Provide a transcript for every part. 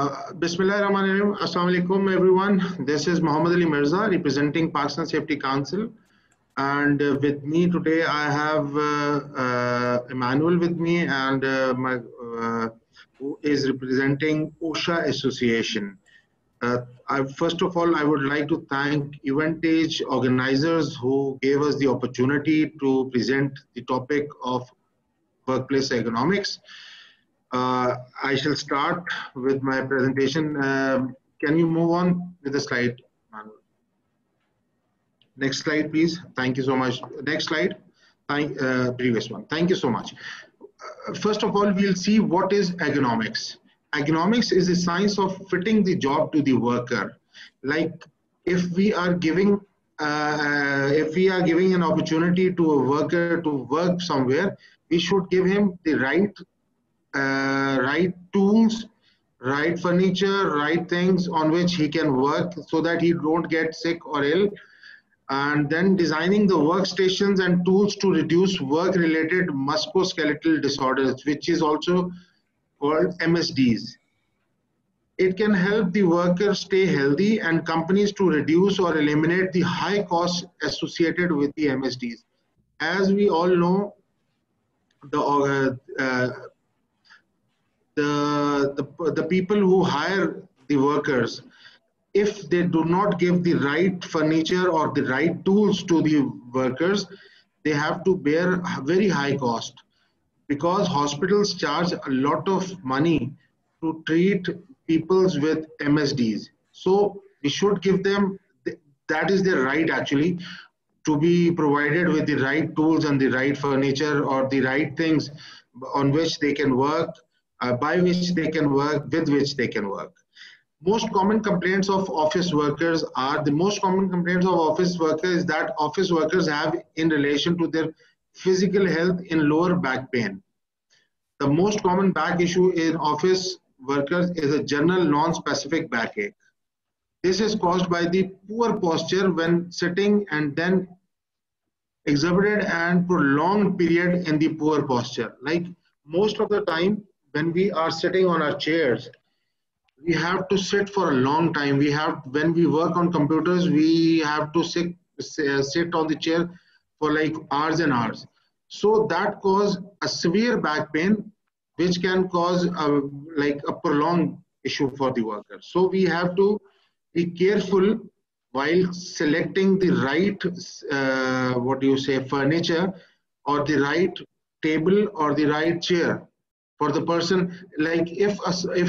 Bismillahirrahmanirrahim. Assalamu alaikum, everyone. This is Muhammad Ali Mirza representing Pakistan Safety Council. And with me today, I have Emmanuel with me, and who is representing OSHA Association. First of all, I would like to thank Eventage organizers who gave us the opportunity to present the topic of workplace ergonomics. I shall start with my presentation. Can you move on with the slide, Manuel? Next slide, please. Thank you so much. Next slide. Previous one. Thank you so much. First of all, we'll see what is ergonomics. Ergonomics is the science of fitting the job to the worker. Like if we are giving an opportunity to a worker to work somewhere, we should give him the right tools, right furniture, right things on which he can work so that he don't get sick or ill. And then designing the workstations and tools to reduce work-related musculoskeletal disorders, which is also called MSDs. It can help the worker stay healthy and companies to reduce or eliminate the high costs associated with the MSDs. As we all know, the people who hire the workers, if they do not give the right furniture or the right tools to the workers, they have to bear very high cost, because hospitals charge a lot of money to treat people with MSDs. So we should give them, that is their right actually, to be provided with the right tools and the right furniture or the right things on which they can work, by which they can work, with which they can work. Most common complaints of office workers are, the most common complaints of office workers that office workers have in relation to their physical health in lower back pain. The most common back issue in office workers is a general non-specific backache. This is caused by the poor posture when sitting and then exhibited and prolonged period in the poor posture. Like most of the time when we are sitting on our chairs, we have to sit for a long time. When we work on computers, we have to sit on the chair for like hours and hours. So that causes a severe back pain, which can cause like a prolonged issue for the worker. So we have to be careful while selecting the right, furniture or the right table or the right chair for the person. Like if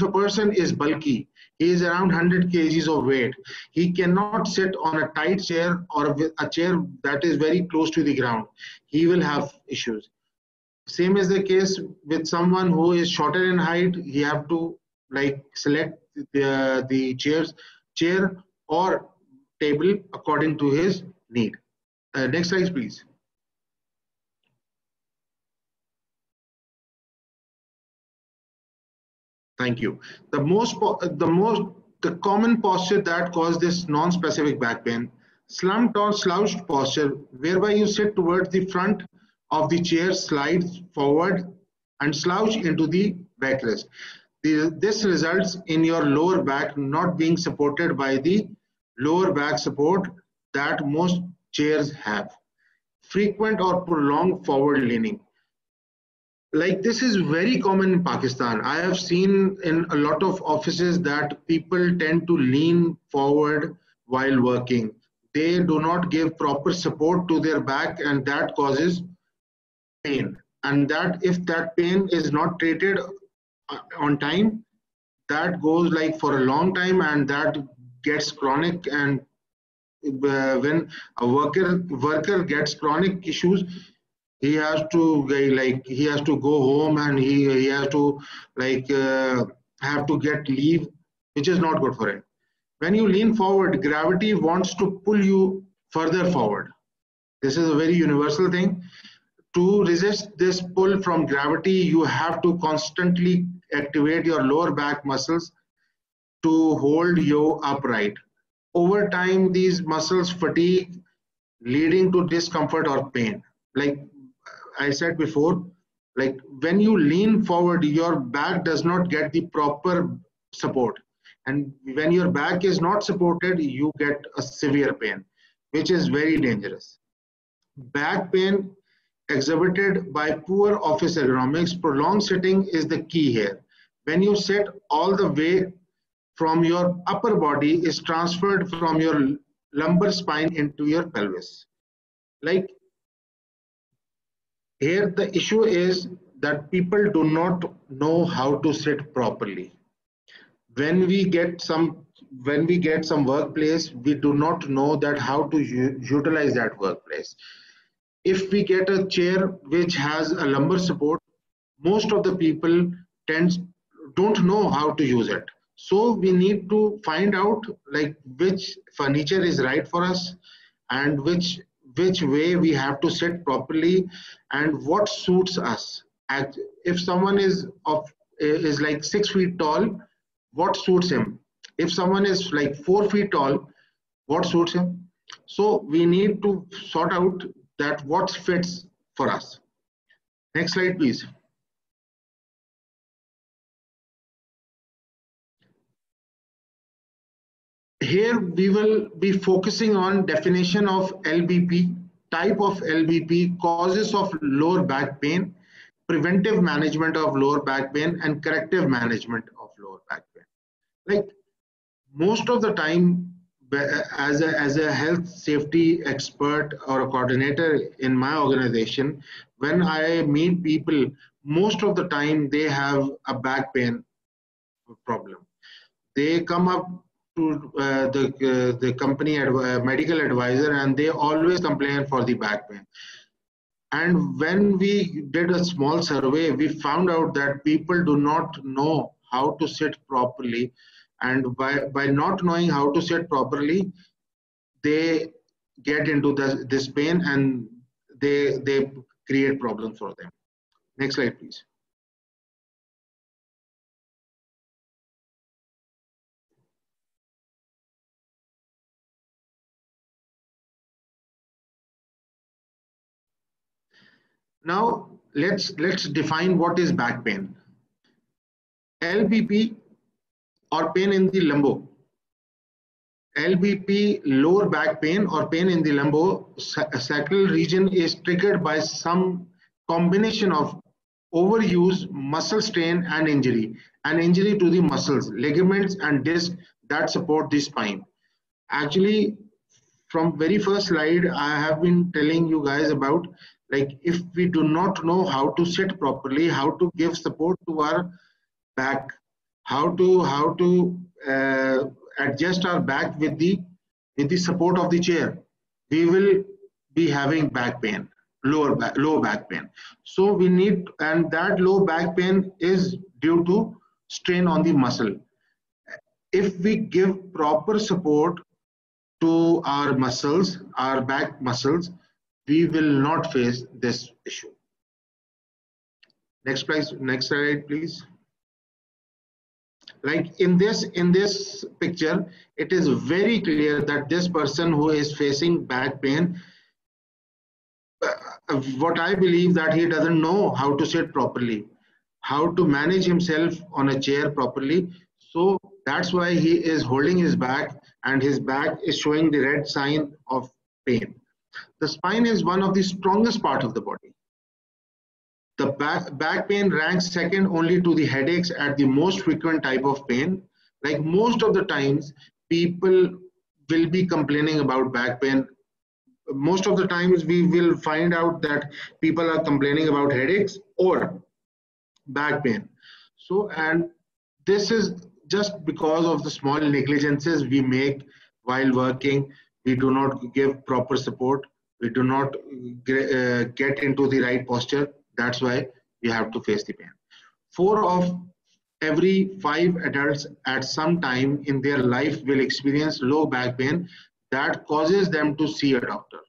a person is bulky, he is around 100 kgs of weight, he cannot sit on a tight chair or a chair that is very close to the ground. He will have issues. Same is the case with someone who is shorter in height. He have to like select the chair or table according to his need. Next slide, please. Thank you. The common posture that causes this non-specific back pain, slumped or slouched posture, whereby you sit towards the front of the chair, slide forward and slouch into the backrest. This results in your lower back not being supported by the lower back support that most chairs have. Frequent or prolonged forward leaning. Like this is very common in Pakistan. I have seen in a lot of offices that people tend to lean forward while working. They do not give proper support to their back, and that causes pain. And that if that pain is not treated on time, that goes like for a long time, and that gets chronic. And when a worker gets chronic issues, he has to go home, and he has to have to get leave, which is not good for him. When you lean forward, gravity wants to pull you further forward. This is a very universal thing. To resist this pull from gravity, you have to constantly activate your lower back muscles to hold you upright. Over time, these muscles fatigue, leading to discomfort or pain. Like I said before, like when you lean forward, your back does not get the proper support. And when your back is not supported, you get a severe pain, which is very dangerous. Back pain exhibited by poor office ergonomics. Prolonged sitting is the key here. When you sit, all the way from your upper body is transferred from your lumbar spine into your pelvis. Like here, the issue is that people do not know how to sit properly. When we get some workplace, we do not know that how to utilize that workplace. If we get a chair which has a lumbar support, most of the people don't know how to use it. So we need to find out like which furniture is right for us, and which way we have to sit properly, and what suits us. If someone is like 6 feet tall, what suits him? If someone is like 4 feet tall, what suits him? So we need to sort out that what fits for us. Next slide, please. Here we will be focusing on definition of LBP, type of LBP, causes of lower back pain, preventive management of lower back pain, and corrective management of lower back pain. Like most of the time, as a health safety expert or a coordinator in my organization, when I meet people, most of the time they have a back pain problem. They come up to the company medical advisor, and they always complain for the back pain. And when we did a small survey, we found out that people do not know how to sit properly, and by not knowing how to sit properly, they get into this pain, and they create problems for them. Next slide, please. Now let's define what is back pain. LBP, or pain in the lumbar. LBP, lower back pain or pain in the lumbosacral region, is triggered by some combination of overuse, muscle strain, and injury to the muscles, ligaments, and discs that support the spine. Actually, from very first slide, I have been telling you guys about, like, if we do not know how to sit properly, how to give support to our back, how to adjust our back with the support of the chair, we will be having back pain, low back pain. So we need, and that low back pain is due to strain on the muscle. If we give proper support to our muscles, our back muscles, we will not face this issue. Next slide, please. Like in this picture, it is very clear that this person who is facing back pain, what I believe, that he doesn't know how to sit properly, how to manage himself on a chair properly. So that's why he is holding his back, and his back is showing the red sign of pain. The spine is one of the strongest part of the body. The back pain ranks second only to the headaches at the most frequent type of pain. Like most of the times, people will be complaining about back pain. Most of the times we will find out that people are complaining about headaches or back pain. So, and this is just because of the small negligences we make while working. We do not give proper support. We do not get into the right posture. That's why we have to face the pain. 4 of every 5 adults at some time in their life will experience low back pain that causes them to see a doctor.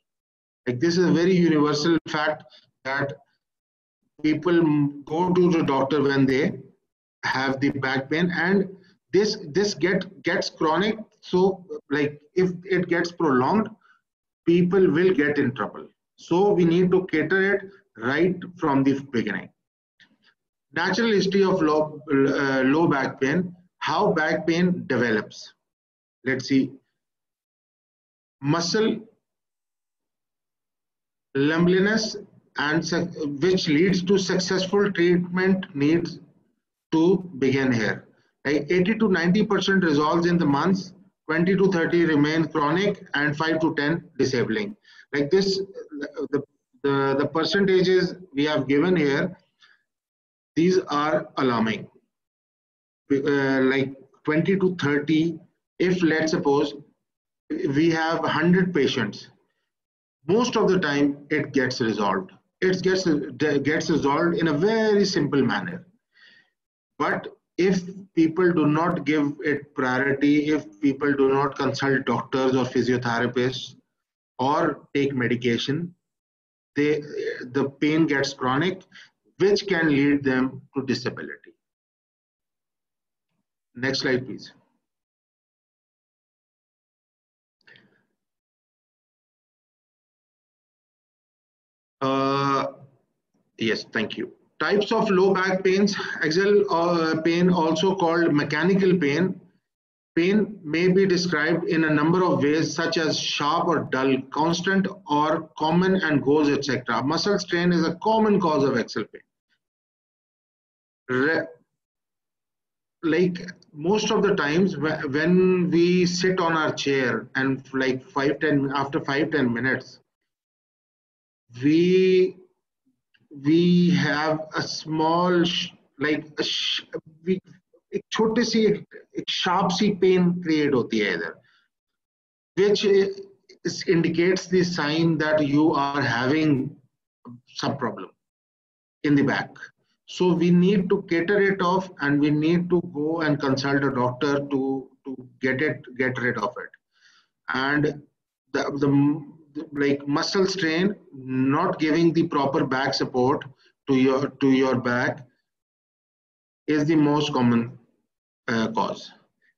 Like this is a very universal fact that people go to the doctor when they have the back pain, and this gets chronic. So like if it gets prolonged, people will get in trouble. So we need to cater it right from the beginning. Natural history of low back pain. how back pain develops. Let's see. Muscle lumbliness, and which leads to successful treatment needs to begin here. Like 80 to 90% resolves in the months, 20 to 30 remain chronic, and 5 to 10 disabling. Like this, the percentages we have given here, these are alarming. Like 20 to 30, if let's suppose we have 100 patients, most of the time it gets resolved. It gets resolved in a very simple manner. But if people do not give it priority, if people do not consult doctors or physiotherapists or take medication, the pain gets chronic, which can lead them to disability. Next slide, please. Yes, thank you. Types of low back pains. Axial pain, also called mechanical pain. Pain may be described in a number of ways, such as sharp or dull, constant or common and goes, etc. Muscle strain is a common cause of axial pain. Like most of the times when we sit on our chair and like after 5-10 minutes, we have a small एक छोटी सी एक sharp सी pain create होती है इधर, which indicates the sign that you are having some problem in the back. So we need to cater it off, and we need to go and consult a doctor to get rid of it. And the like muscle strain, not giving the proper back support to your back, is the most common cause.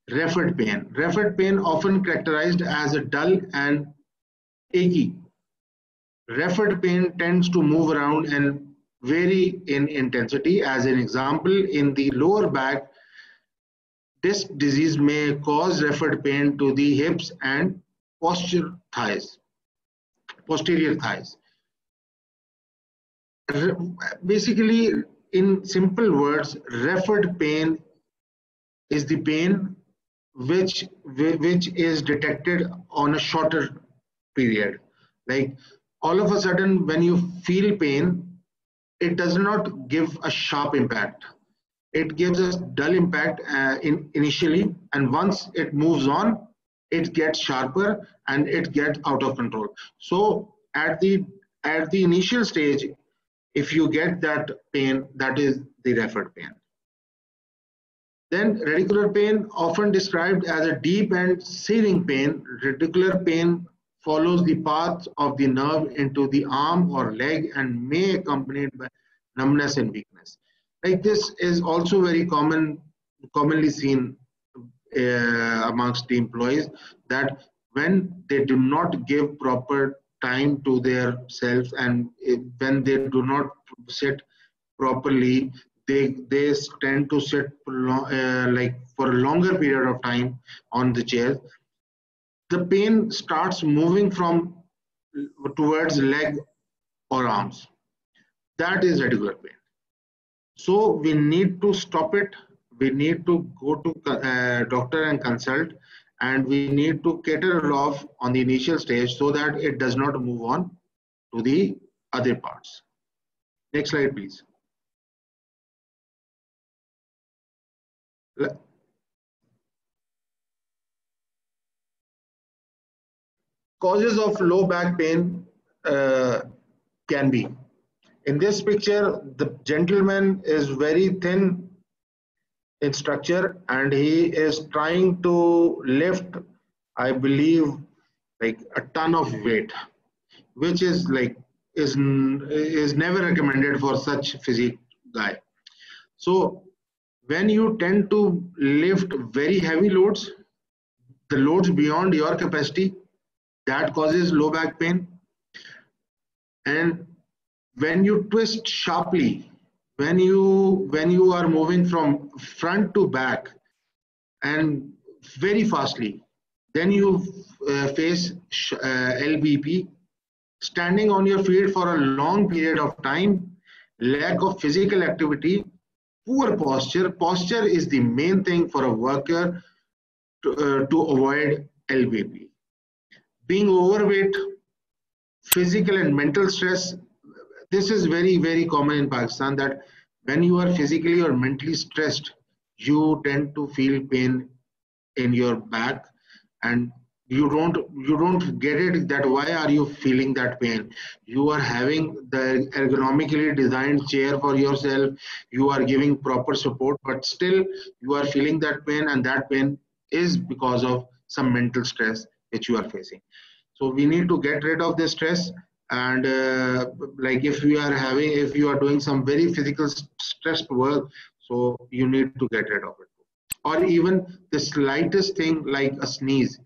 Referred pain. Referred pain, often characterized as a dull and achy. Referred pain tends to move around and vary in intensity. As an example, in the lower back, disc disease may cause referred pain to the hips and posterior thighs. Basically, in simple words, referred pain is the pain which is detected on a shorter period. Like all of a sudden, when you feel pain, it does not give a sharp impact. It gives a dull impact initially, and once it moves on, it gets sharper and it gets out of control. So at the initial stage, if you get that pain, that is the referred pain. Then radicular pain, often described as a deep and searing pain. Radicular pain follows the path of the nerve into the arm or leg and may accompanied by numbness and weakness. Like this is also very commonly seen amongst the employees, that when they do not give proper time to their self, and when they do not sit properly, they tend to sit for a longer period of time on the chair. The pain starts moving from towards leg or arms. That is radicular pain. So we need to stop it. We need to go to doctor and consult, and we need to cater it off on the initial stage so that it does not move on to the other parts. Next slide, please. Causes of low back pain can be. In this picture, the gentleman is very thin in structure and he is trying to lift, I believe, like a ton of weight, which is never recommended for such physique guy. So when you tend to lift very heavy loads, the loads beyond your capacity, that causes low back pain. And when you twist sharply, when you are moving from front to back, and very fastly. Then you face LBP, standing on your feet for a long period of time, lack of physical activity, poor posture. Posture is the main thing for a worker to avoid LBP. Being overweight, physical and mental stress. This is very, very common in Pakistan that when you are physically or mentally stressed, you tend to feel pain in your back, and you don't get it that why are you feeling that pain. You are having the ergonomically designed chair for yourself, you are giving proper support, but still you are feeling that pain, and that pain is because of some mental stress which you are facing. So we need to get rid of this stress, and like if you are doing some very physical stressed work, so you need to get rid of it. Or even the slightest thing like a sneeze.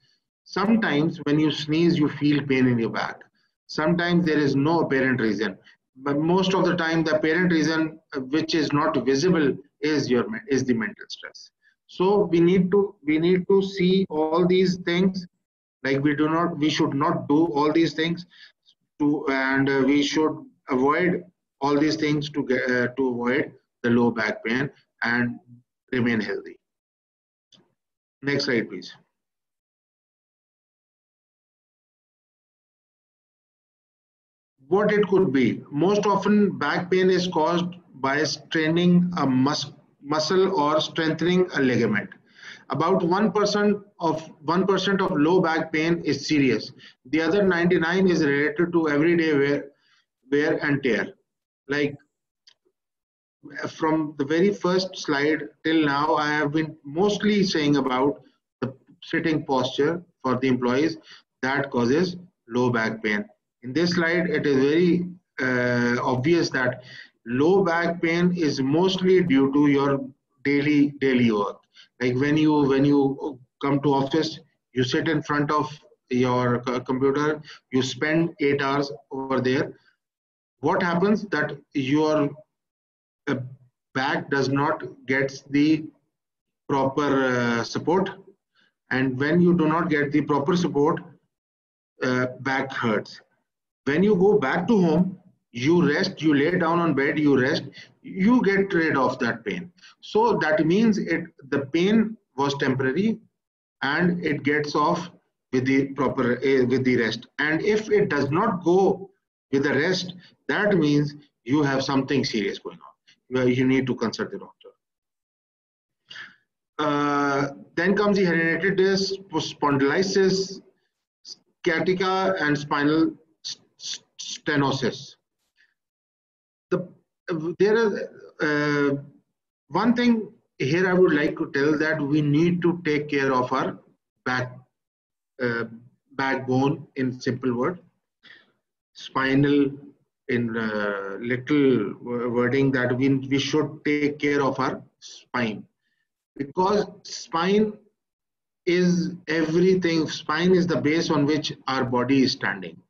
Sometimes when you sneeze, you feel pain in your back. Sometimes there is no apparent reason, but most of the time the apparent reason which is not visible is the mental stress. So we need to see all these things. Like we should not do all these things and we should avoid all these things to avoid the low back pain and remain healthy. Next slide, please. What it could be. Most often, back pain is caused by straining a muscle or strengthening a ligament. About 1% of low back pain is serious. The other 99 is related to everyday wear and tear. Like from the very first slide till now, I have been mostly saying about the sitting posture for the employees that causes low back pain. In this slide, it is very obvious that low back pain is mostly due to your daily work. Like when you come to office, you sit in front of your computer, you spend 8 hours over there. What happens that your back does not get the proper support, and when you do not get the proper support, back hurts. When you go back to home, you rest, you lay down on bed, you rest, you get rid of that pain. So that means the pain was temporary and it gets off with the proper with the rest. And if it does not go with the rest, that means you have something serious going on where you need to consult the doctor. Then comes the hereditary spondylosis, sciatica, and spinal stenosis. There is one thing here I would like to tell, that we need to take care of our backbone in simple word, spinal in little wording, that we should take care of our spine, because spine is everything. Spine is the base on which our body is standing.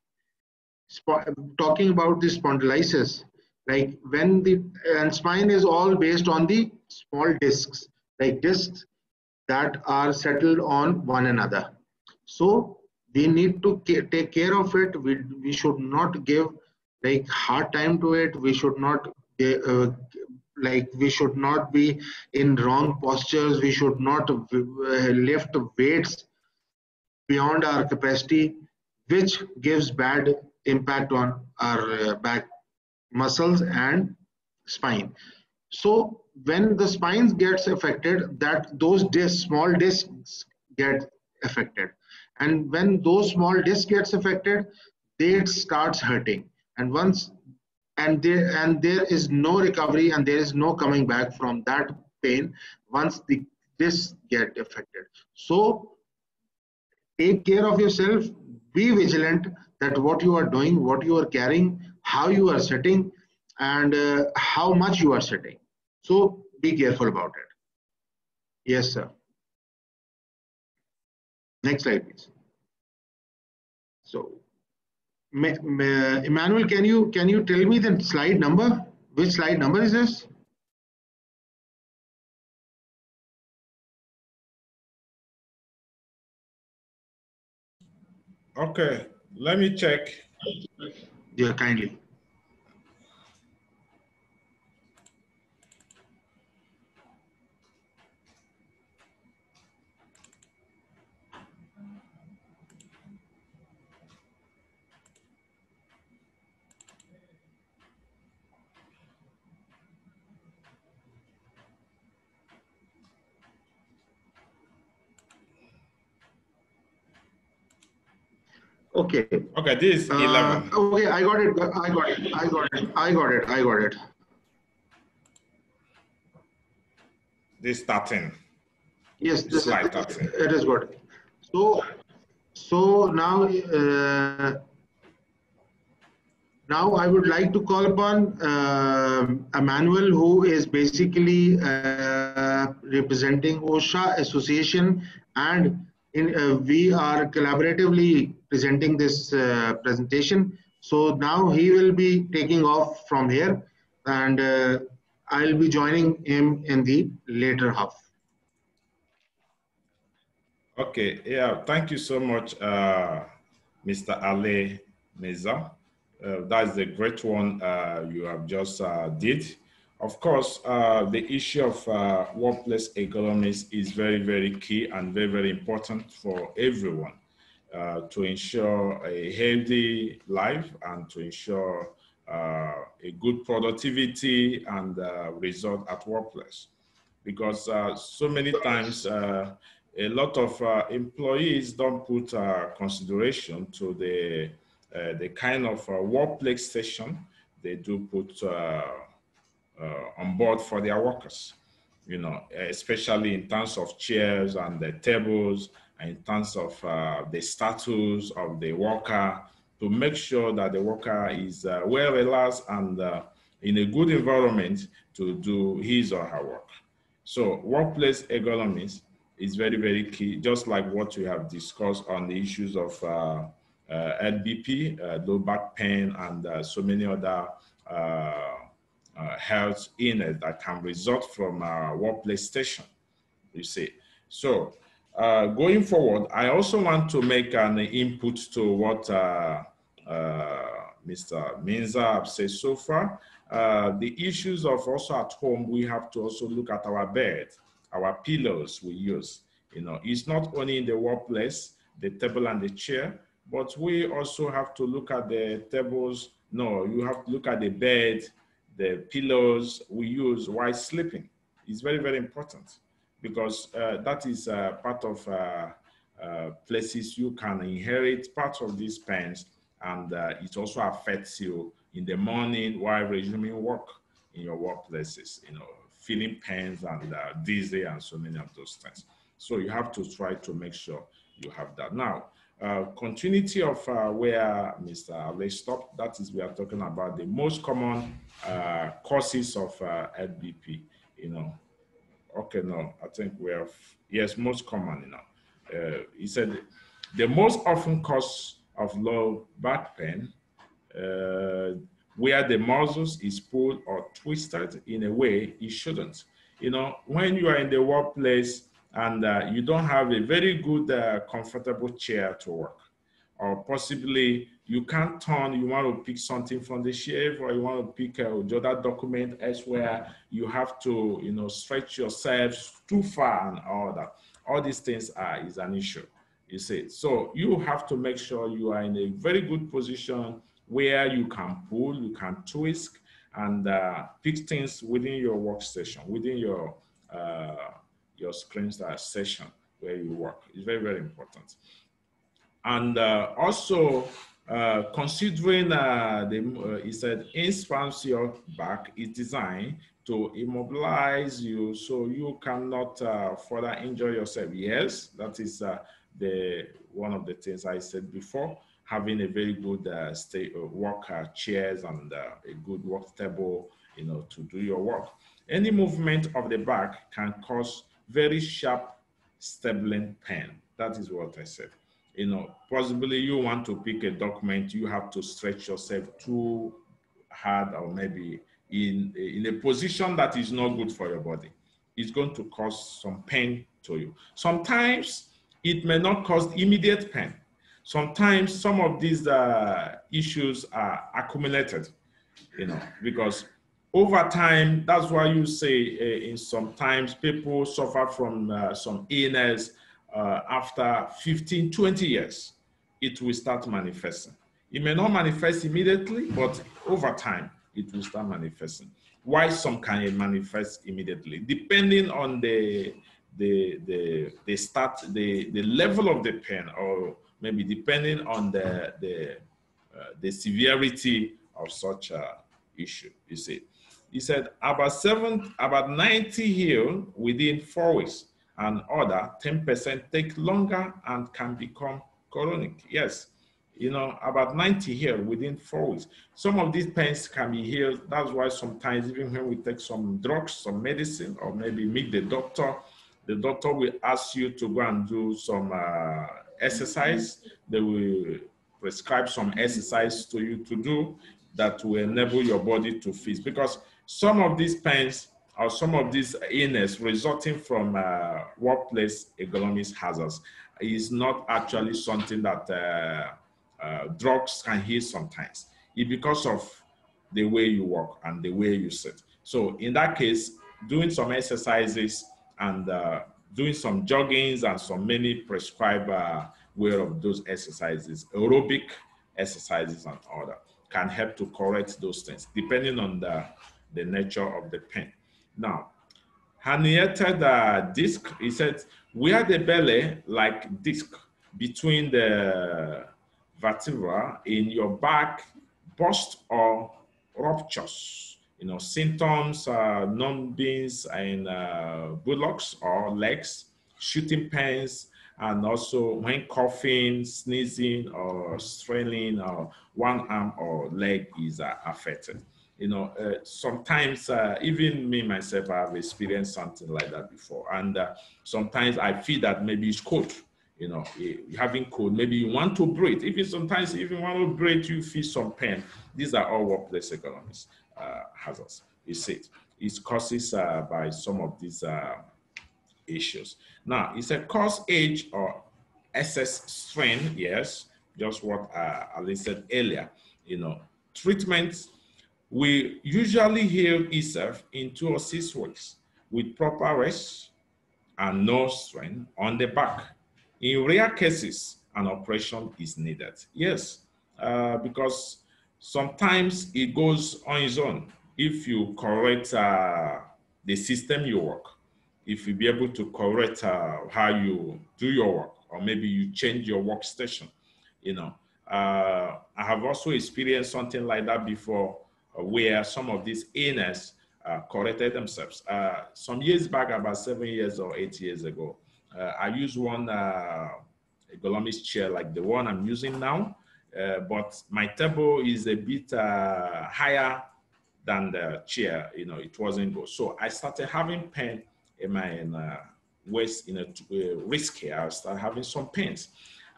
Talking about the spondylosis, like and spine is all based on the small discs, like discs that are settled on one another. So we need to take care of it. We should not give like hard time to it. We should not we should not be in wrong postures. We should not lift weights beyond our capacity, which gives bad impact on our back muscles and spine. So when the spine gets affected, those small discs get affected, and when those small discs gets affected, it starts hurting, and there is no recovery and there is no coming back from that pain once the discs get affected. So take care of yourself, be vigilant that what you are doing, what you are carrying, how you are sitting, and how much you are sitting. So be careful about it. Yes, sir. Next slide, please. So, Emmanuel, can you tell me the slide number? Which slide number is this? Okay, let me check. Yeah, kindly. Okay. Okay, this is 11. Okay, I got it. I got it. I got it. I got it. I got it. This 13. Yes, this Slide 13. it is good. So now, now I would like to call upon Emmanuel, who is basically representing OSHA Association, and we are collaboratively presenting this presentation. So now he will be taking off from here, and I'll be joining him in the later half. Okay, yeah, thank you so much, Mr. Ale Meza. That's a great one you have just did. Of course, the issue of workplace ergonomics is very, very key and very, very important for everyone to ensure a healthy life and to ensure a good productivity and result at workplace. Because so many times a lot of employees don't put consideration to the kind of workplace session they do put on board for their workers, you know, especially in terms of chairs and the tables, and in terms of the status of the worker, to make sure that the worker is well relaxed and in a good environment to do his or her work. So workplace ergonomics is very, very key, just like what we have discussed on the issues of LBP, low back pain, and so many other health illness that can result from workplace session, you see. So going forward, I also want to make an input to what Mr. Minza said so far. The issues of also at home, we have to also look at our bed, our pillows we use. You know, it's not only in the workplace, the table and the chair, but we also have to look at the tables. No, you have to look at the bed, the pillows we use while sleeping. It's very, very important, because that is part of places you can inherit part of these pains, and it also affects you in the morning while resuming work in your workplaces, you know, feeling pains and dizzy and so many of those things. So you have to try to make sure you have that. Now, continuity of where Mr. Ale stopped, that is, we are talking about the most common causes of LBP, you know. Okay, no, I think we have, yes, most common, you know. He said the most often cause of low back pain where the muscles is pulled or twisted in a way it shouldn't. You know, when you are in the workplace and you don't have a very good, comfortable chair to work, or possibly you can't turn, you want to pick something from the shelf, or you want to pick the other document elsewhere, you have to, you know, stretch yourself too far and all that. All these things is an issue, you see. So you have to make sure you are in a very good position where you can pull, you can twist, and pick things within your workstation, within your screen session where you work. It's very, very important. And also considering he said, in-spans your back is designed to immobilize you so you cannot further injure yourself. Yes, that is one of the things I said before. Having a very good work chairs and a good work table, you know, to do your work. Any movement of the back can cause very sharp stabbing pain. That is what I said. You know, possibly you want to pick a document, you have to stretch yourself too hard, or maybe in a position that is not good for your body. It's going to cause some pain to you. Sometimes it may not cause immediate pain. sometimes some of these issues are accumulated, because over time, that's why you say in sometimes people suffer from some illness after 15, 20 years, it will start manifesting. It may not manifest immediately, but over time, it will start manifesting. Why some can manifest immediately, depending on the level of the pain, or maybe depending on the severity of such issue. You see, he said about 90 heal within 4 weeks, and other 10% take longer and can become chronic. Yes, about 90 heal within 4 weeks. Some of these pains can be healed. That's why sometimes even when we take some drugs, some medicine, or maybe meet the doctor will ask you to go and do some exercise. They will prescribe some exercise to you to do that will enable your body to fix. Because some of these pains or some of these illness resulting from workplace ergonomics hazards is not actually something that drugs can heal sometimes. It's because of the way you walk and the way you sit. So in that case, doing some exercises and doing some joggings and some many prescribed way of those exercises, aerobic exercises and all that, can help to correct those things, depending on the nature of the pain. Now, herniated disc, he said, where the belly like disc between the vertebra in your back burst or ruptures. Symptoms, numbings in buttocks or legs, shooting pains, and also when coughing, sneezing, or straining, or one arm or leg is affected. Sometimes even me myself, I've experienced something like that before, and sometimes I feel that maybe it's cold. Having cold, maybe you want to breathe. Sometimes even want to breathe, you feel some pain. These are all workplace ergonomics hazards. You see, it's causes by some of these issues. Now, it's a cause age or excess strain. Yes, just what I listed earlier. Treatments, we usually heal itself in 2 or 6 weeks with proper rest and no strain on the back. In rare cases, an operation is needed. Yes, because sometimes it goes on its own. If you correct the system you work, if you be able to correct how you do your work, or maybe you change your workstation, I have also experienced something like that before, where some of these illness corrected themselves. Some years back, about 7 years or 8 years ago, I used one ergonomics chair like the one I'm using now, but my table is a bit higher than the chair. It wasn't good. So I started having pain in my waist, wrist here. I started having some pains.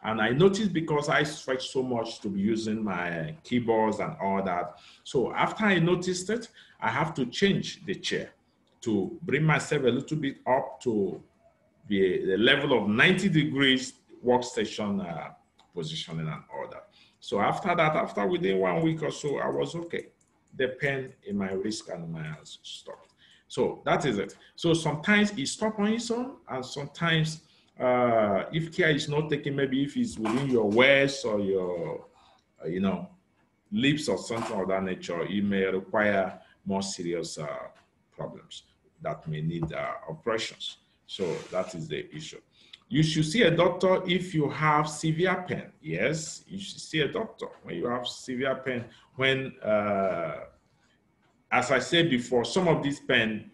And I noticed because I stretch so much to be using my keyboards and all that. So after I noticed it, I have to change the chair to bring myself a little bit up to the level of 90 degrees workstation positioning and all that. So after that, within 1 week or so, I was okay. The pain in my wrist and my hands stopped. So that is it. So sometimes it stops on its own, and sometimes if care is not taken, maybe if it's within your waist or your, lips or something of that nature, it may require more serious problems that may need operations. So that is the issue. You should see a doctor if you have severe pain. Yes, you should see a doctor when you have severe pain. When, as I said before, some of this pain,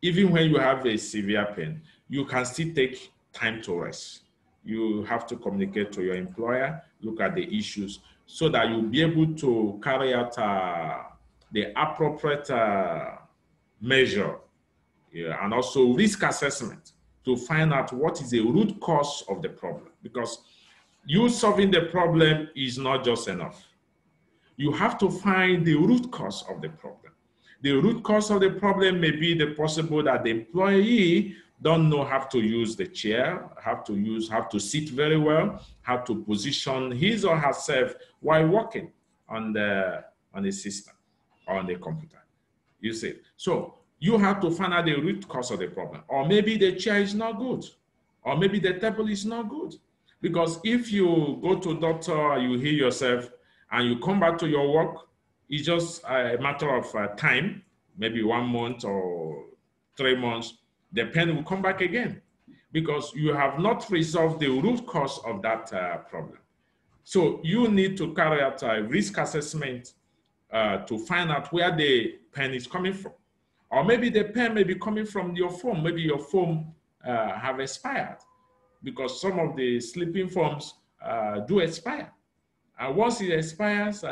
even when you have a severe pain, you can still take time to rest. You have to communicate to your employer, look at the issues, so that you'll be able to carry out the appropriate measure, and also risk assessment to find out what is the root cause of the problem. Because you solving the problem is not just enough. You have to find the root cause of the problem. The root cause of the problem may be the possible that the employee don't know how to use the chair, how to sit very well, how to position his or herself while working on the system or on the computer. You see, so you have to find out the root cause of the problem. Or maybe the chair is not good, or maybe the table is not good. Because if you go to a doctor, you heal yourself, and you come back to your work, it's just a matter of time, maybe 1 month or 3 months, the pain will come back again because you have not resolved the root cause of that problem. So you need to carry out a risk assessment to find out where the pain is coming from. Or maybe the pain may be coming from your foam. Maybe your foam have expired because some of the sleeping foams do expire. And once it expires,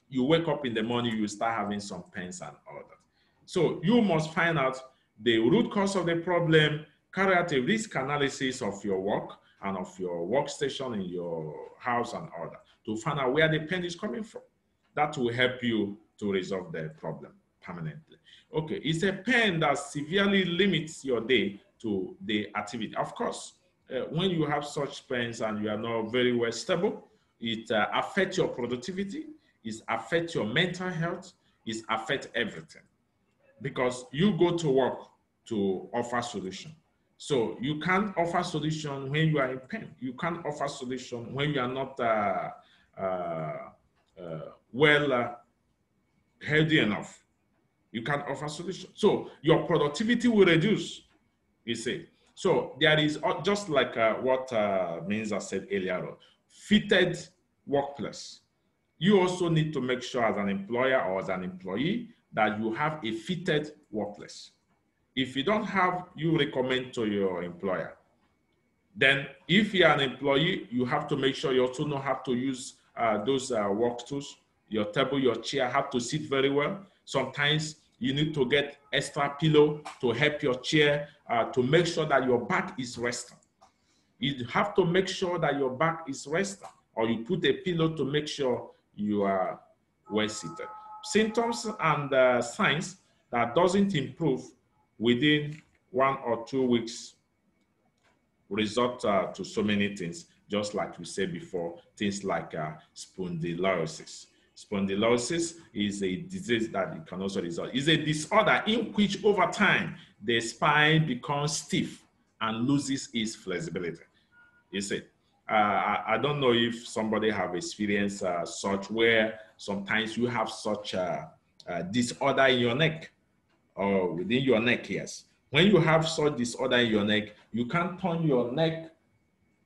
you wake up in the morning, you start having some pains and all that. So you must find out the root cause of the problem, carry out a risk analysis of your work and of your workstation in your house and all that to find out where the pain is coming from. That will help you to resolve the problem permanently. Okay, it's a pain that severely limits your day to the activity. Of course, when you have such pains and you are not very well stable, it affects your productivity, it affects your mental health, it affects everything. Because you go to work to offer solution. So you can't offer solution when you are in pain. You can't offer solution when you are not healthy enough. You can't offer solution. So your productivity will reduce, you see. So there is, just like what Minza said earlier, fitted workplace. You also need to make sure as an employer or as an employee that you have a fitted workplace. If you don't have, you recommend to your employer. Then if you're an employee, you have to make sure you also know how to use those work tools. Your table, your chair have to sit very well. Sometimes you need to get extra pillow to help your chair to make sure that your back is resting. You have to make sure that your back is resting, or you put a pillow to make sure you are well seated. Symptoms and signs that doesn't improve within 1 or 2 weeks result to so many things, just like we said before, things like spondylosis. Spondylosis is a disease that it can also result. It's a disorder in which over time the spine becomes stiff and loses its flexibility. You see, I don't know if somebody have experienced such, where sometimes you have such a disorder in your neck or within your neck, yes. When you have such disorder in your neck, you can't turn your neck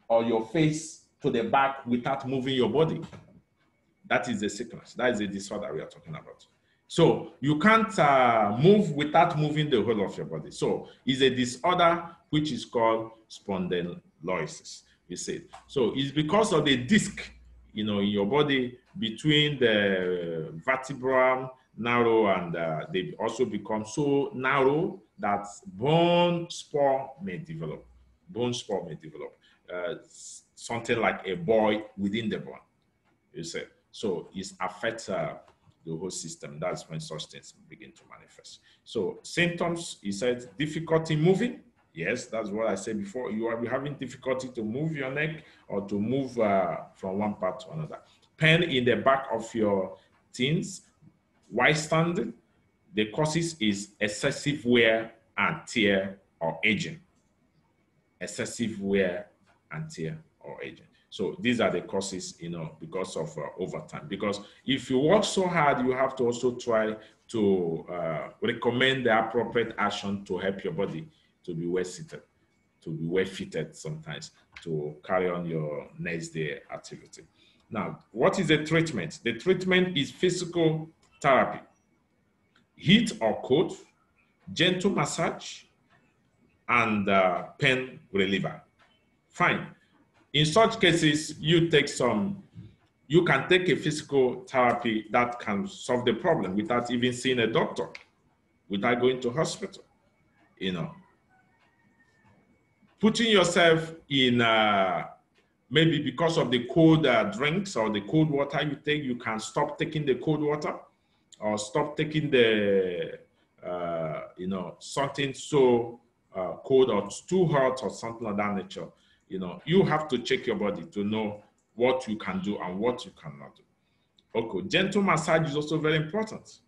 or your face to the back without moving your body. That is the sickness. That is the disorder we are talking about. So you can't move without moving the whole of your body. So it's a disorder which is called spondylosis. You see. So it's because of the disc, in your body between the vertebra narrow, and they also become so narrow that bone spur may develop. Bone spur may develop. Something like a boil within the bone. You see. So it affects the whole system. That's when such things begin to manifest. So symptoms, he said, difficulty moving. Yes, that's what I said before. You are having difficulty to move your neck or to move from one part to another. Pain in the back of your teens while standing. The causes is excessive wear and tear or aging. Excessive wear and tear or aging. So these are the causes, because of overtime. Because if you work so hard, you have to also try to recommend the appropriate action to help your body to be well seated, to be well fitted sometimes, to carry on your next day activity. Now, what is the treatment? The treatment is physical therapy, heat or cold, gentle massage, and pain reliever. Fine. In such cases, you can take a physical therapy that can solve the problem without even seeing a doctor, without going to hospital, Putting yourself in, maybe because of the cold drinks or the cold water you take, you can stop taking the cold water or stop taking the, something so cold or too hot or something of that nature, you know, you have to check your body to know what you can do and what you cannot do. Okay, gentle massage is also very important.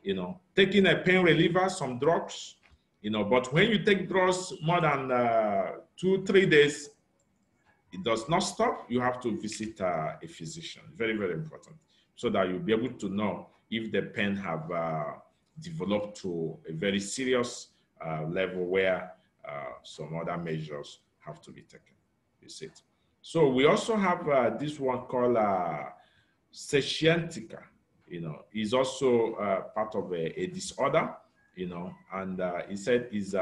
You know, taking a pain reliever, some drugs, you know, but when you take drugs more than 2-3 days, it does not stop. You have to visit a physician. Very, very important, so that you'll be able to know if the pain have developed to a very serious level where some other measures have to be taken. You see it. So we also have this one called sciatica. You know, is also part of a disorder. You know, and he said is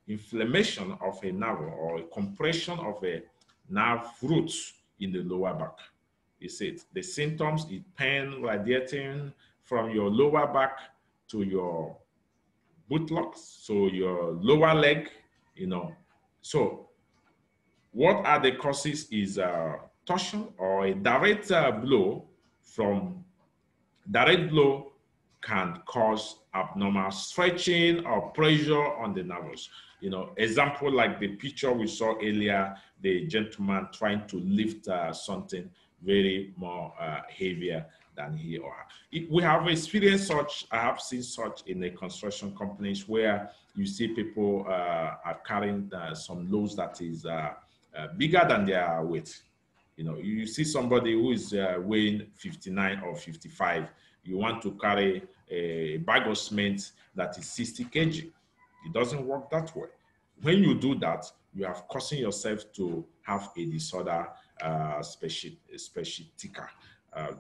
inflammation of a nerve or a compression of a nerve roots in the lower back. You see it. The symptoms is pain radiating from your lower back to your buttocks, so your lower leg, you know. So what are the causes is torsion or a direct blow from direct blow can cause abnormal stretching or pressure on the nerves. You know, example like the picture we saw earlier, the gentleman trying to lift something very more heavier than he or her. We have experienced such, I have seen such in the construction companies where you see people are carrying some loads that is bigger than their weight. You know, you see somebody who is weighing 59 or 55, you want to carry a bag of cement that is 60 kg. It doesn't work that way. When you do that, you are causing yourself to have a disorder, sciatica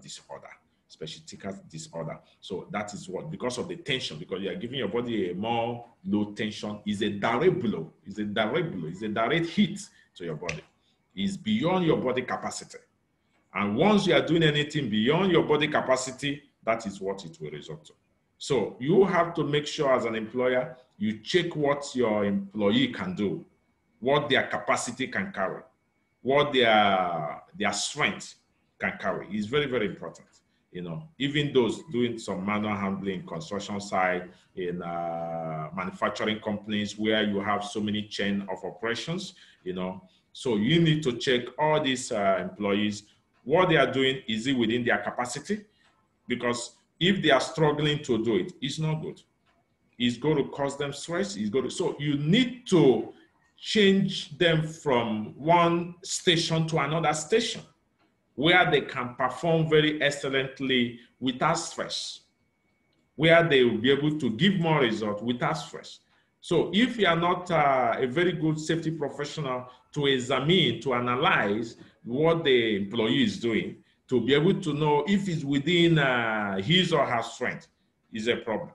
disorder. Sciatica disorder. So that is what, because of the tension, because you are giving your body a more low tension, is a direct blow, is a direct blow, is a direct hit to your body. Is beyond your body capacity. And once you are doing anything beyond your body capacity, that is what it will result to. So you have to make sure as an employer, you check what your employee can do, what their capacity can carry, what their strength can carry. It's very, very important. You know, even those doing some manual handling, construction side, in manufacturing companies where you have so many chain of operations, you know, so you need to check all these employees, what they are doing, is it within their capacity? Because if they are struggling to do it, it's not good. It's going to cause them stress. It's going to, so you need to change them from one station to another station where they can perform very excellently without stress, where they will be able to give more results without stress. So if you are not a very good safety professional to examine, to analyze what the employee is doing, to be able to know if it's within his or her strength, is a problem.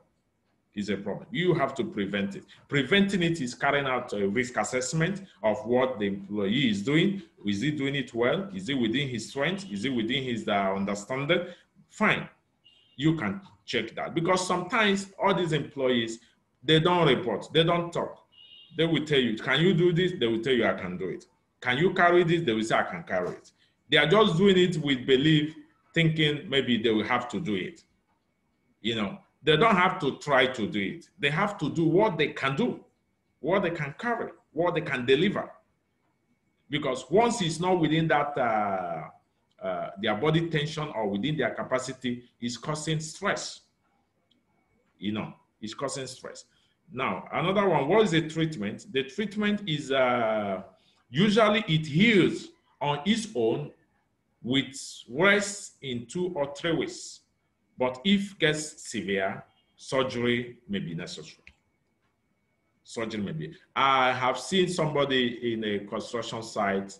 Is a problem. You have to prevent it. Preventing it is carrying out a risk assessment of what the employee is doing. Is he doing it well? Is it within his strength? Is it within his understanding? Fine. You can check that, because sometimes all these employees, they don't report, they don't talk. They will tell you, can you do this? They will tell you, I can do it. Can you carry this? They will say, I can carry it. They are just doing it with belief, thinking maybe they will have to do it. You know, they don't have to try to do it. They have to do what they can do, what they can carry, what they can deliver. Because once it's not within that their body tension or within their capacity, is causing stress. You know, it's causing stress. Now, another one, what is the treatment? The treatment is usually it heals on its own with rest in 2 or 3 weeks. But if it gets severe, surgery may be necessary. Surgery may be. I have seen somebody in a construction site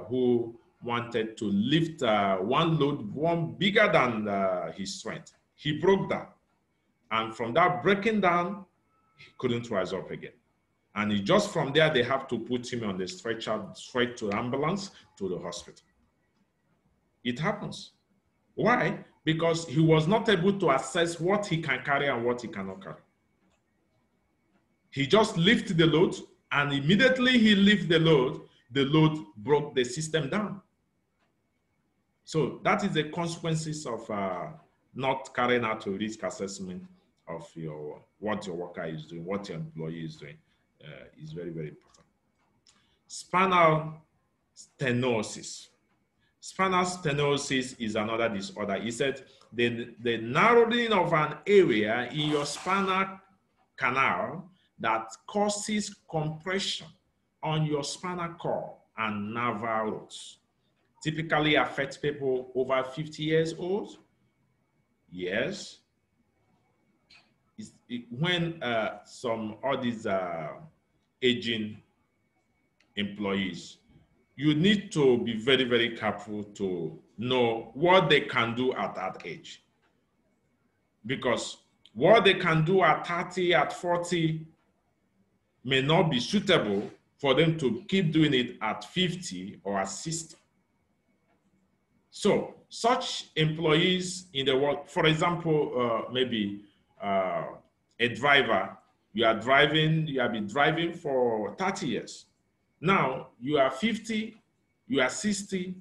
who wanted to lift one load, one bigger than his strength. He broke down. And from that breaking down, he couldn't rise up again. And just from there, they have to put him on the stretcher, straight to the ambulance, to the hospital. It happens. Why? Because he was not able to assess what he can carry and what he cannot carry. He just lifted the load, and immediately he lifted the load broke the system down. So that is the consequences of not carrying out a risk assessment of what your worker is doing, what your employee is doing. is very, very important. Spinal stenosis. Spinal stenosis is another disorder. He said the narrowing of an area in your spinal canal that causes compression on your spinal cord and nerval roots. Typically affects people over 50 years old. Yes. When all these aging employees, you need to be very, very careful to know what they can do at that age. Because what they can do at 30, at 40 may not be suitable for them to keep doing it at 50 or at 60. So such employees in the world, for example, maybe a driver, you have been driving for 30 years. Now you are 50, you are 60.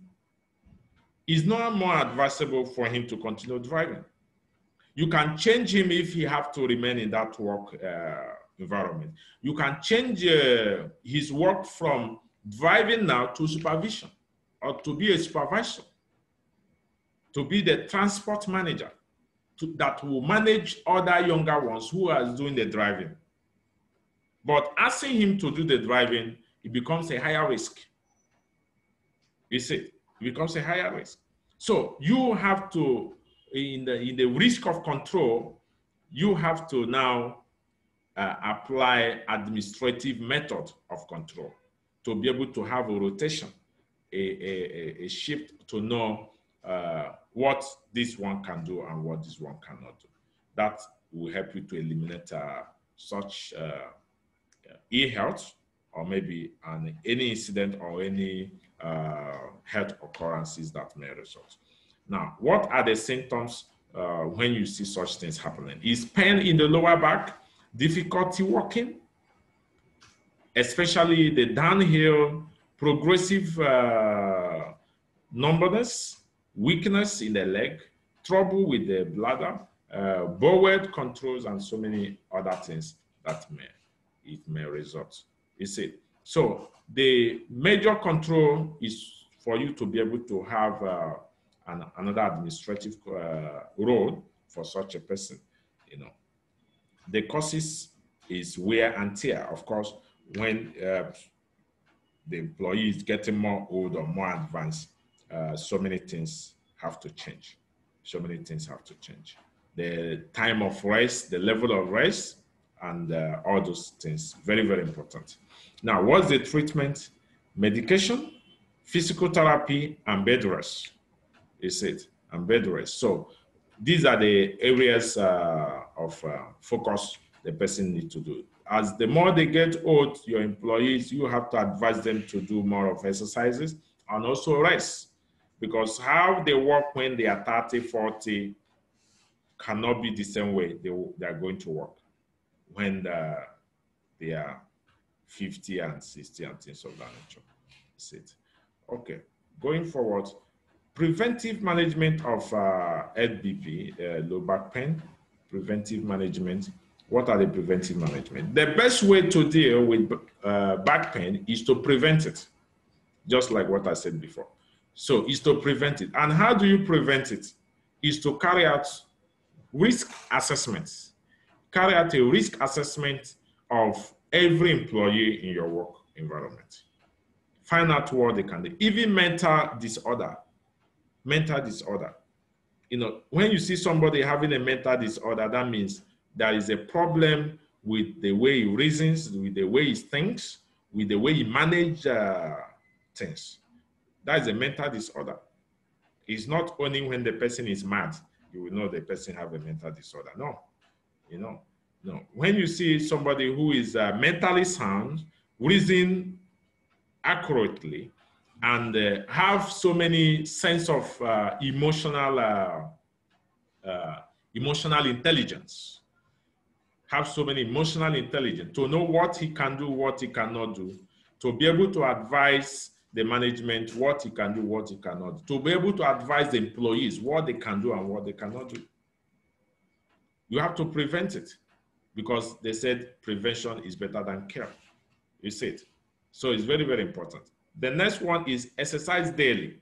It's not more advisable for him to continue driving. You can change him if he have to remain in that work environment. You can change his work from driving now to supervision, or to be a supervisor, to be the transport manager that will manage other younger ones who are doing the driving. But asking him to do the driving, it becomes a higher risk. You see, it becomes a higher risk. So you have to, in the risk of control, you have to now apply administrative method of control to be able to have a rotation, a shift to know what this one can do and what this one cannot do. That will help you to eliminate such ill health, or maybe any incident or any health occurrences that may result. Now, what are the symptoms when you see such things happening? Is pain in the lower back, difficulty walking, especially the downhill, progressive numbness, weakness in the leg, trouble with the bladder, bowel controls, and so many other things that it may result. You see, so the major control is for you to be able to have another administrative role for such a person. You know, the causes is wear and tear. Of course, when the employee is getting more old or more advanced, so many things have to change. So many things have to change. The time of rest, the level of rest, and all those things, very, very important. Now, what's the treatment? Medication, physical therapy, and bed rest. Is it? And bed rest. So these are the areas of focus the person needs to do. As the more they get old, your employees, you have to advise them to do more of exercises and also rest. Because how they work when they are 30, 40 cannot be the same way they are going to work when they are 50 and 60 and things of that nature. That's it. Okay, going forward, preventive management of LBP, low back pain, preventive management. What are the preventive management? The best way to deal with back pain is to prevent it, just like what I said before. So it's to prevent it. And how do you prevent it? Is to carry out risk assessments. Carry out a risk assessment of every employee in your work environment. Find out what they can do. Even mental disorder. Mental disorder. You know, when you see somebody having a mental disorder, that means there is a problem with the way he reasons, with the way he thinks, with the way he manages things. That is a mental disorder. It's not only when the person is mad, you will know the person have a mental disorder. No, you know, no. When you see somebody who is mentally sound, reason accurately, and have so many sense of emotional intelligence, have so many emotional intelligence to know what he can do, what he cannot do, to be able to advise the management what he can do, what he cannot do, to be able to advise the employees what they can do and what they cannot do. You have to prevent it because they said prevention is better than care. You see it. So it's very, very important. The next one is exercise daily.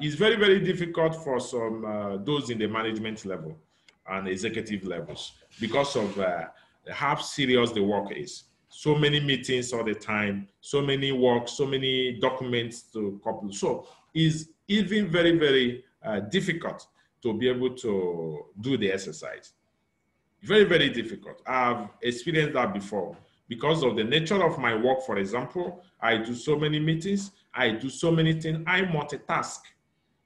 It's very, very difficult for some those in the management level and executive levels because of how serious the work is. So many meetings all the time, so many work, so many documents to couple. So it's even very, very difficult to be able to do the exercise. Very, very difficult. I've experienced that before. Because of the nature of my work, for example, I do so many meetings, I do so many things, I multitask.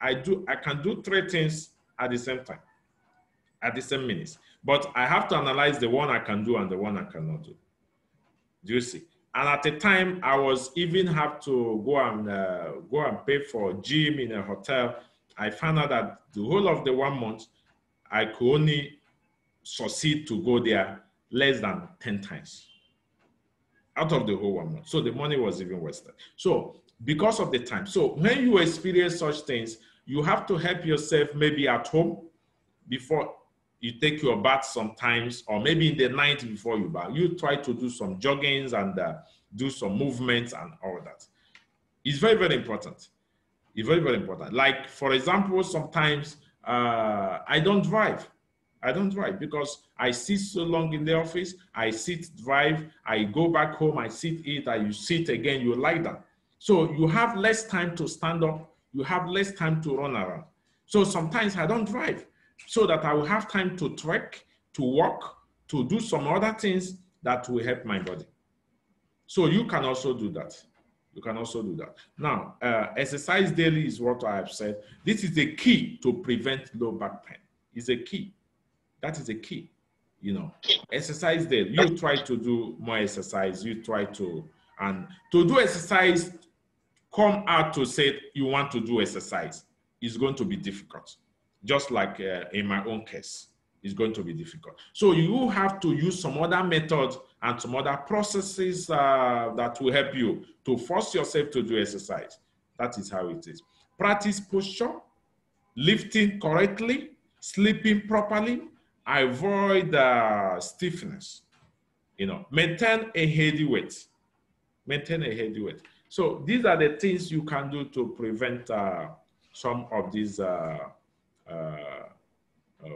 I can do 3 things at the same time, at the same minutes. But I have to analyze the one I can do and the one I cannot do. Do you see? And at the time, I was even have to go and pay for gym in a hotel. I found out that the whole of the 1 month, I could only succeed to go there less than 10 times out of the whole 1 month. So the money was even wasted. So because of the time. So when you experience such things, you have to help yourself maybe at home before you take your bath sometimes, or maybe in the night before you bath. You try to do some joggings and do some movements and all that. It's very, very important. It's very, very important. Like, for example, sometimes I don't drive. I don't drive because I sit so long in the office. I sit, drive, I go back home, I sit, eat, you sit again, you lie down. So you have less time to stand up. You have less time to run around. So sometimes I don't drive so that I will have time to trek, to walk, to do some other things that will help my body. So you can also do that. You can also do that. Now, exercise daily is what I have said. This is the key to prevent low back pain. It's a key. That is a key. You know, exercise daily. You try to do more exercise. You try to, and to do exercise, come out to say you want to do exercise is going to be difficult. Just like in my own case, it's going to be difficult. So you have to use some other methods and some other processes that will help you to force yourself to do exercise. That is how it is. Practice posture, lifting correctly, sleeping properly, avoid stiffness. You know, maintain a healthy weight. Maintain a healthy weight. So these are the things you can do to prevent some of these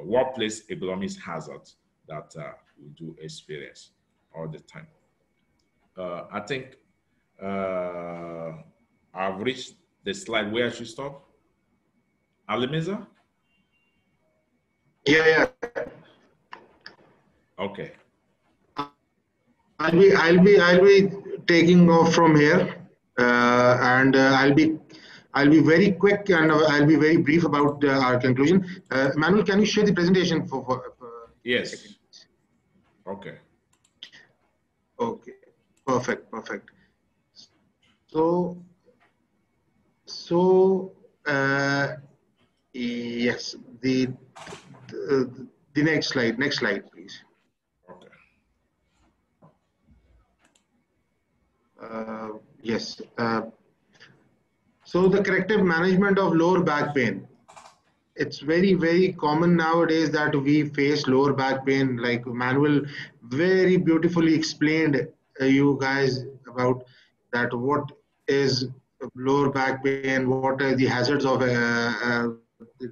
workplace ergonomics hazards that we do experience all the time. I think I've reached the slide where I should stop. Alimeza? Yeah. Okay. I'll be taking off from here, and I'll be very quick and I'll be very brief about our conclusion. Manuel, can you share the presentation for yes. Okay. Okay. Perfect. So yes, the next slide, please. Okay. Yes. So the corrective management of lower back pain. It's very, very common nowadays that we face lower back pain, like Manuel very beautifully explained you guys about that, what is lower back pain, what are the hazards of the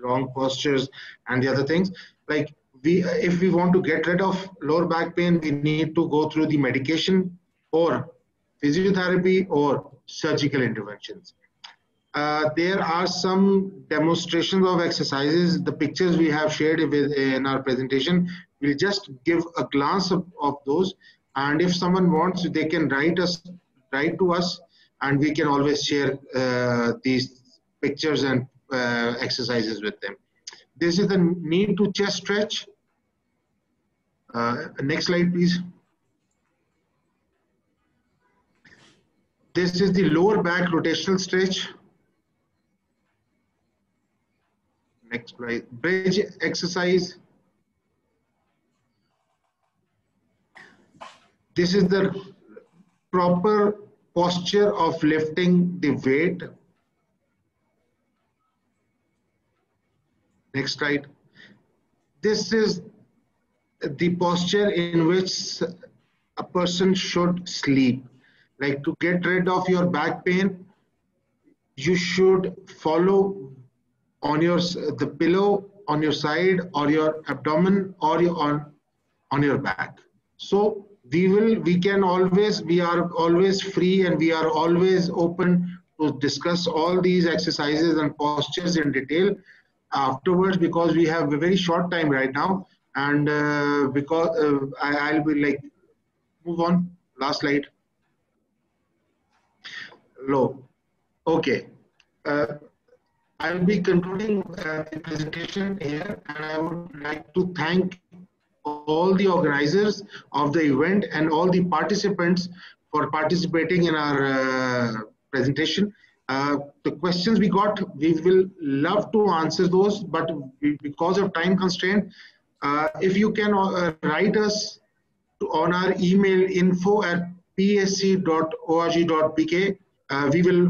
wrong postures and the other things. Like, if we want to get rid of lower back pain, we need to go through the medication or physiotherapy or surgical interventions. There are some demonstrations of exercises. The pictures we have shared in our presentation, we'll just give a glance of those. And if someone wants, they can write to us, and we can always share these pictures and exercises with them. This is the knee to chest stretch. Next slide, please. This is the lower back rotational stretch. Next slide. Bridge exercise. This is the proper posture of lifting the weight. Next slide. This is the posture in which a person should sleep. Like to get rid of your back pain, you should follow on your the pillow on your side or your abdomen or your on your back. So we are always free and we are always open to discuss all these exercises and postures in detail afterwards, because we have a very short time right now, and because I'll be like, move on, last slide. Low. Okay. Uh, I'll be concluding the presentation here, and I would like to thank all the organizers of the event and all the participants for participating in our presentation. The questions we got, we will love to answer those, but because of time constraint, if you can write us on our email info@psc.org.pk, we will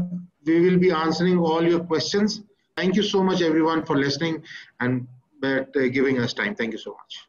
be answering all your questions. Thank you so much, everyone, for listening and giving us time. Thank you so much.